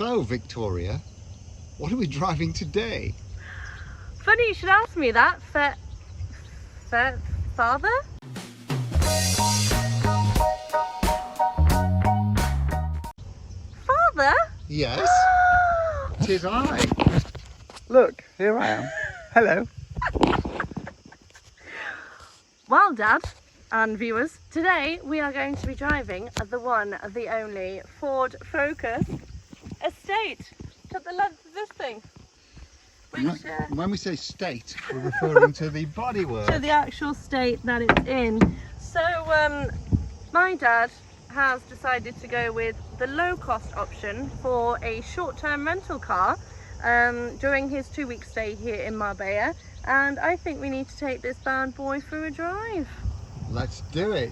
So, Victoria, what are we driving today? Funny you should ask me that. Father? Father? Yes, tis I. Look, here I am. Hello. Well, Dad and viewers, today we are going to be driving the one, the only Ford Focus Estate. Cut the length of this thing. Which, when we say state, we're referring to the bodywork. to the actual state that it's in. So, my dad has decided to go with the low-cost option for a short-term rental car during his 2-week stay here in Marbella, and I think we need to take this bad boy for a drive. Let's do it.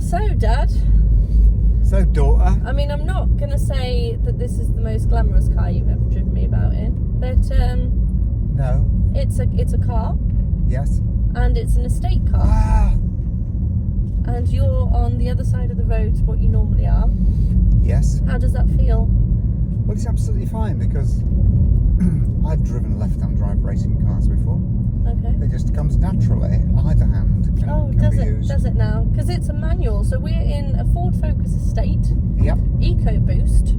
So, Dad, So, daughter. I mean, I'm not going to say that this is the most glamorous car you've ever driven me about in, but No. it's a car, Yes. and it's an estate car, Ah. and you're on the other side of the road to what you normally are. Yes. How does that feel? Well, it's absolutely fine because I've driven left-hand drive racing cars before. Okay. It just comes naturally. Either hand can Does be it? used. Does it now? Because it's a manual. So we're in a Ford Focus Estate, Yep. EcoBoost.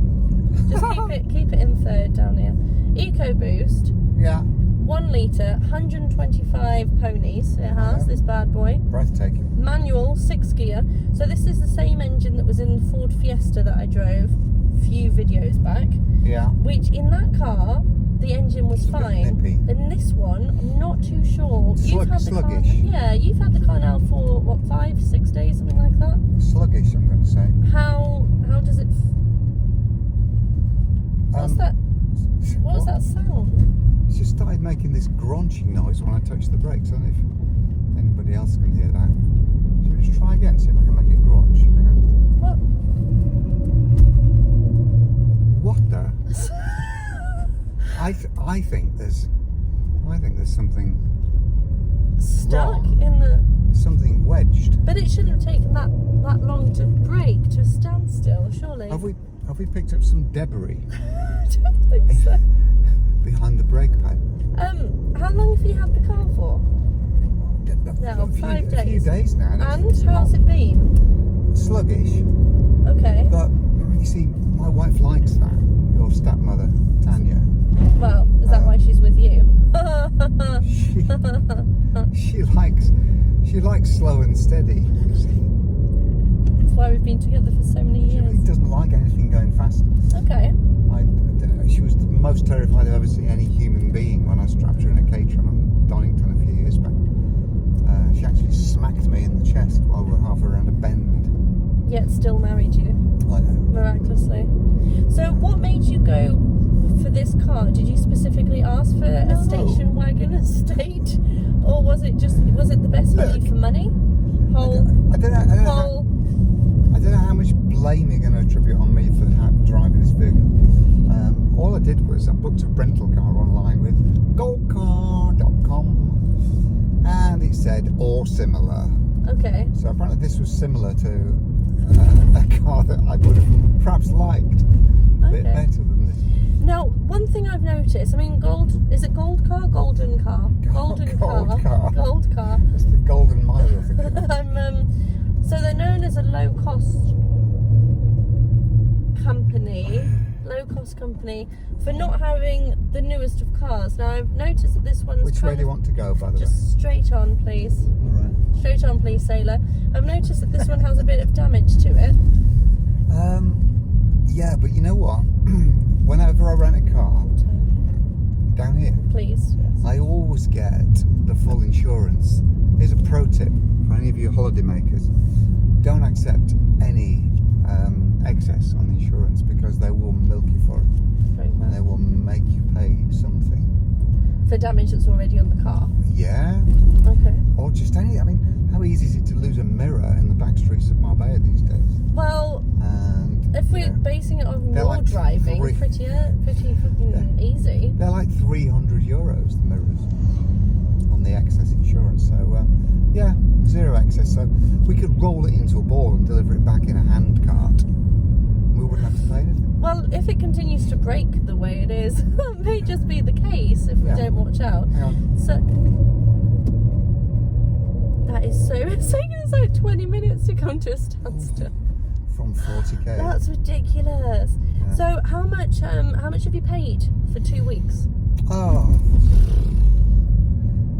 Just keep it in third down here. EcoBoost, Yeah. 1 litre, 125 ponies. It has Yeah. this bad boy. Breathtaking. Manual, 6 gear. So this is the same engine that was in the Ford Fiesta that I drove a few videos back. Yeah. Which in that car, the engine was It's a bit fine. nippy. In this one, I'm not too sure. Sluggish. Yeah, you've had the car now for what, 5-6 days, something like that. Sluggish, I'm going to say. How does it? What's that? What was that sound? It's just started making this grunching noise when I touch the brakes. I don't know if anybody else can hear that. Should we just try again, see if I can make it grunge? Hang on. What? What the? I think there's something Stuck wrong. in the. Something wedged. But it shouldn't have taken that long to brake to a standstill, surely. Have we picked up some debris I don't think so. behind the brake pad? How long have you had the car for? No, 5 days. A few days now. And how's it been? Sluggish. Okay. But you see, my wife likes that. Your stepmother, Tanya. Well, is that why she's with you? She likes slow and steady. That's why we've been together for so many She really years. doesn't like anything going fast. Okay. She was the most terrified I've ever seen any human being when I strapped her in a Caterham on Donington a few years back. She actually smacked me in the chest while we were half around a bend. Yet still married you, I know. miraculously. So what made you go for this car? Did you specifically ask for a station wagon estate? Or was it the best value for money? I don't know how much blame you're going to attribute on me for driving this vehicle. All I did was I booked a rental car online with goldcar.com and it said or similar. Okay. So apparently this was similar to a car that I would have perhaps liked a bit better than this. Now, one thing I've noticed, I mean, is it gold car? Golden car? Golden Gold car. Gold car. It's the Golden Mile, I think. So they're known as a low-cost company for not having the newest of cars. Now, I've noticed that this one's Which way do you want to go, by the way? just straight on, please. All right. Straight on, please, sailor. I've noticed that this one has a bit of damage to it. Yeah, but you know what? Whenever I rent a car down here, Please. I always get the full insurance. Here's a pro tip for any of you holiday makers. Don't accept any excess on the insurance because they will milk you for it. And they will make you pay something. For damage that's already on the car. Yeah. Okay. Or just any, I mean, how easy is it to lose a mirror in the back streets of Marbella these days? Well, And if we're basing it on They're your like driving, pretty fucking easy. they're like €300, the mirrors, on the excess insurance. So, yeah, zero excess. So we could roll it into a ball and deliver it back in a hand cart. continues to break the way it is. It may just be the case if we don't watch out. Hang on. So that is so. It's taking us like 20 minutes to come to a standstill. From 40k. That's ridiculous. Yeah. So how much have you paid for 2 weeks? Oh,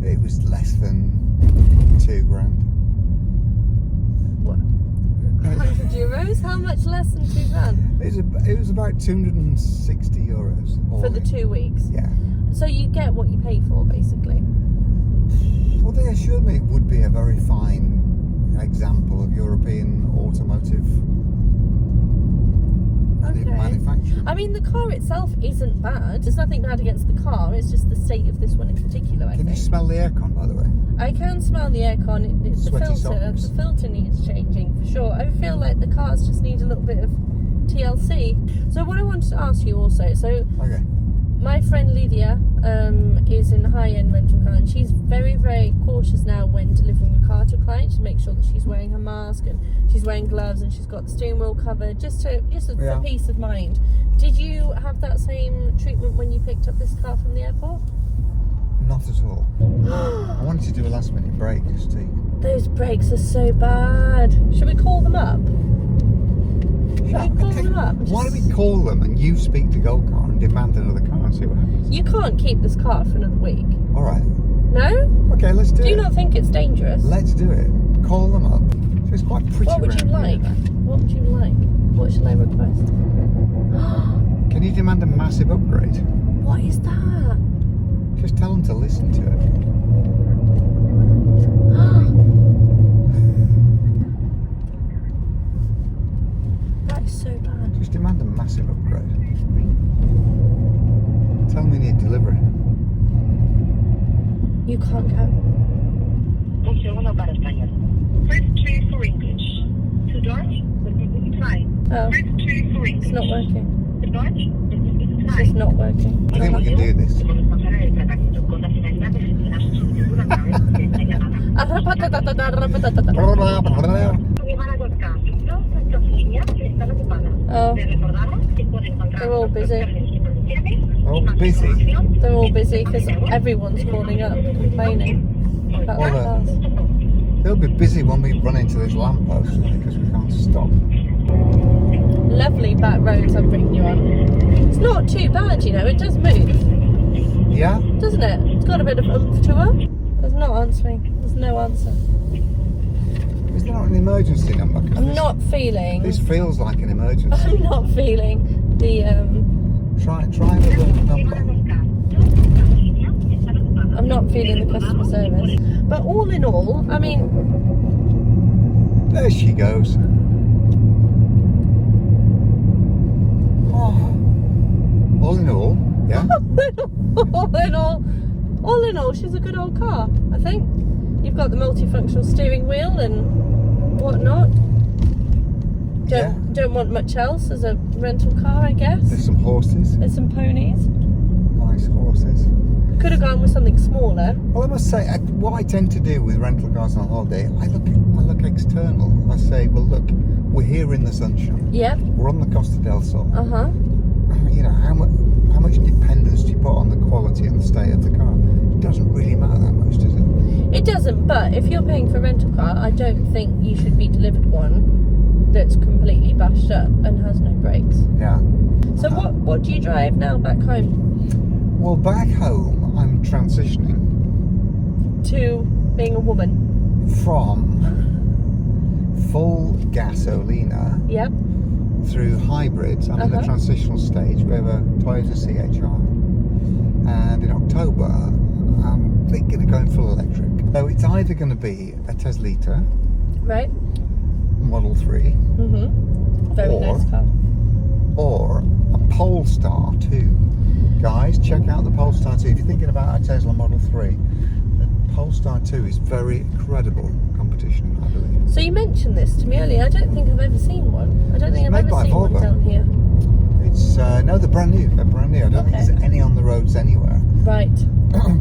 it was less than £2,000. What? 100 euros? How much less than £2,000? It was about €260 For the 2 weeks? Yeah. So you get what you pay for, basically? Well, they assured me it would be a very fine example of European automotive manufacturing. I mean, the car itself isn't bad. There's nothing bad against the car. It's just the state of this one in particular, I Can think. you smell the aircon, by the way? I can smell the aircon. It's the Sweaty filter. socks. The filter needs changing for sure. I feel like the cars just need a little bit of TLC. So what I wanted to ask you also, Okay. my friend Lydia is in a high-end rental car, and she's very, very cautious now when delivering a car to a client. She makes sure that she's wearing her mask and she's wearing gloves and she's got the steering wheel covered, just for peace of mind. Did you have that same treatment when you picked up this car from the airport? Not at all. I wanted to do a last-minute break, Steve. Those brakes are so bad. Should we call them up? Should we call them up? Why don't we call them and you speak to Gold Car and demand another car and see what happens? You can't keep this car for another week. All right. No? Okay, let's do it. Do you not think it's dangerous? Let's do it. Call them up. So it's quite pretty. What would you around like? here. What would you like? What shall I request? Can you demand a massive upgrade? What is that? Just tell them to listen to it. That is so bad. Just demand a massive upgrade. Tell them we need delivery. You can't go. Un segundo para español. Press 2 for English. To Dutch, try. Oh, Press 2 for English. it's not working. To Dutch, It's try. just not working. I think we can do this. Como responsable del tratamiento con la finalidad de gestionar su solicitud a través de esta llamada. Llevar a dos casos. Todas nuestras líneas están ocupadas. Oh, Les recordamos que pueden encontrar They're all busy. términos y condiciones Oh, y más busy. información they're all busy because everyone's calling up, complaining about the Well, cars. They'll be busy when we run into this lamppost because we can't stop. Lovely back roads I'm bringing you on. It's not too bad, you know, it does move, Yeah? doesn't it? It's got a bit of oomph to it. There's not answering. There's no answer. Is there not an emergency number? 'Cause I'm not feeling. This feels like an emergency. I'm not feeling the. Try another number. I'm not feeling the customer service. But all in all, I mean, There she goes. Oh. All in all, yeah. all in all, she's a good old car. I think you've got the multifunctional steering wheel and whatnot. Don't want much else as a rental car, I guess. There's some horses. There's some ponies. Nice horses. Could have gone with something smaller. Well, I must say, what I tend to do with rental cars on holiday, I look external. I say, well, look, we're here in the sunshine. Yep. We're on the Costa del Sol. Uh-huh. You know, how much dependence do you put on the quality and the state of the car? It doesn't really matter that much, does it? It doesn't, but if you're paying for a rental car, I don't think you should be delivered one that's completely bashed up and has no brakes. Yeah. So what do you drive now back home? Well, back home, I'm transitioning To being a woman. from full gasolina Yep. through hybrids. I'm in the transitional stage. We have a Toyota CHR, and in October I'm thinking of going full electric. So it's either going to be a Teslita Right. Model 3 Very nice car. or a Polestar 2. Guys, check out the Polestar 2. If you're thinking about a Tesla Model 3, the Polestar 2 is very credible competition, I believe. So you mentioned this to me earlier. I don't think I've ever seen one. I don't think It's I've made ever by seen one Volvo. down here. It's no, they're brand new. They're brand new. I don't think Okay. there's any on the roads anywhere. Right.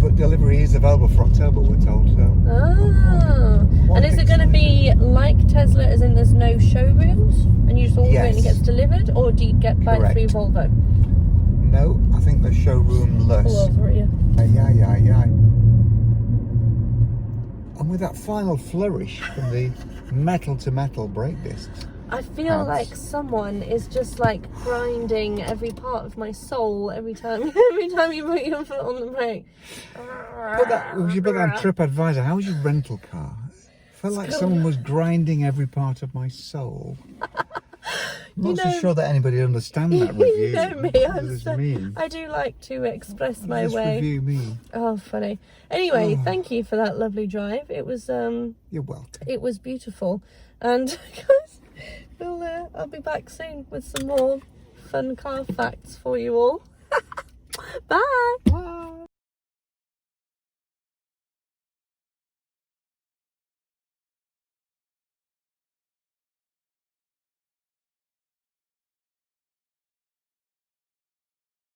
But delivery is available for October, we're told. So Ah. And is it going to be like Tesla, as in there's no showrooms and you just order it and it Yes. gets delivered, or do you get by Correct. through Volvo? No, I think the showroom-less. All over you. Yeah. And with that final flourish from the metal-to-metal brake discs. I feel Pads. like someone is just like grinding every part of my soul every time you put your foot on the brake. We should put that on TripAdvisor. How was your rental car? Felt like someone was grinding every part of my soul. I'm not so sure that anybody would understand that review. You know me, I do like to express my Just way. review me. Oh, funny. Anyway, thank you for that lovely drive. It was You're welcome. it was beautiful, and guys, I'll be back soon with some more fun car facts for you all. Bye. Bye.